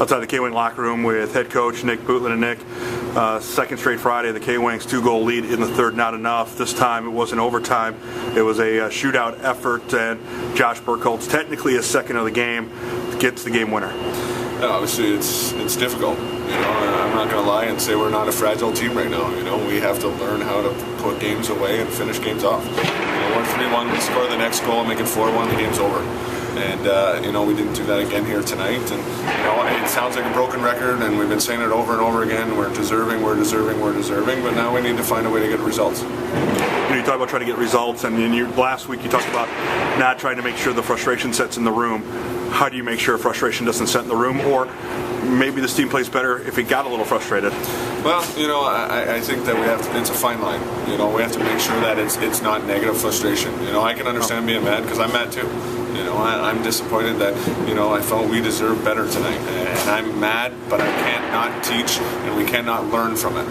outside the K-Wing locker room with head coach Nick Bootland. And Nick, second straight Friday, the K-Wings 2-goal lead in the third, not enough. This time it wasn't overtime. It was a shootout effort, and Josh Burkholtz, technically his second of the game, gets the game winner. Yeah, obviously it's difficult. I'm not going to lie and say we're not a fragile team right now. We have to learn how to put games away and finish games off. 1-3-1, we score the next goal, make it 4-1, the game's over. And we didn't do that again here tonight. And it sounds like a broken record, and we've been saying it over and over again. We're deserving. But now we need to find a way to get results. You talk about trying to get results, and last week you talked about not trying to make sure the frustration sets in the room. How do you make sure frustration doesn't set in the room? Or maybe this team plays better if it got a little frustrated? Well, I think that it's a fine line. We have to make sure that it's not negative frustration. I can understand being mad because I'm mad too. I'm disappointed that, I felt we deserved better tonight. And I'm mad, but I can't not teach, and we cannot learn from it.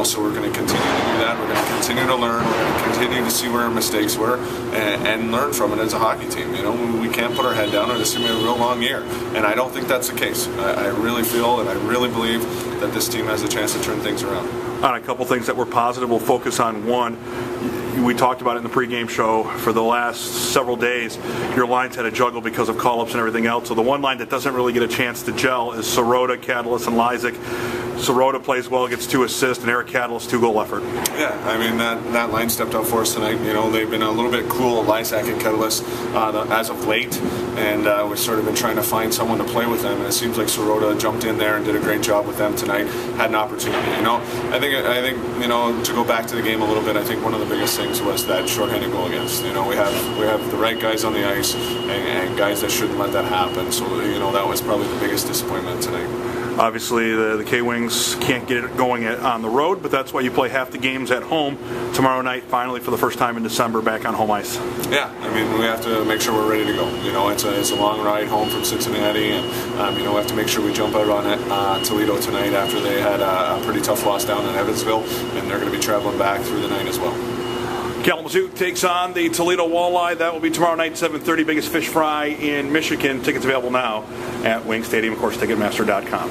So we're going to continue to do that. We're going to continue to learn. We're going to continue to see where our mistakes were and learn from it as a hockey team. We can't put our head down, or this is going to be a real long year. And I don't think that's the case. I really feel and I really believe that this team has a chance to turn things around. On a couple things that were positive, we'll focus on one. We talked about it in the pregame show. For the last several days, your lines had a juggle because of call-ups and everything else. So the one line that doesn't really get a chance to gel is Sirota, Catalyst, and Lysick. Sirota plays well, gets 2 assists, and Eric Catalyst 2-goal effort. Yeah, that line stepped up for us tonight. They've been a little bit cool, Lysick and Catalyst, as of late, and we've sort of been trying to find someone to play with them. And it seems like Sirota jumped in there and did a great job with them tonight. Had an opportunity. I think to go back to the game a little bit, I think one of the biggest things was that shorthanded goal against. We have the right guys on the ice and guys that shouldn't let that happen. So that was probably the biggest disappointment tonight. Obviously, the K-Wings can't get it going on the road, but that's why you play half the games at home tomorrow night, finally for the first time in December, back on home ice. Yeah, we have to make sure we're ready to go. It's a long ride home from Cincinnati, and we have to make sure we jump out on it Toledo tonight after they had a pretty tough loss down in Evansville, and they're going to be traveling back through the night as well. Kalamazoo takes on the Toledo Walleye. That will be tomorrow night, 7:30. Biggest fish fry in Michigan. Tickets available now at Wing Stadium. Of course, Ticketmaster.com.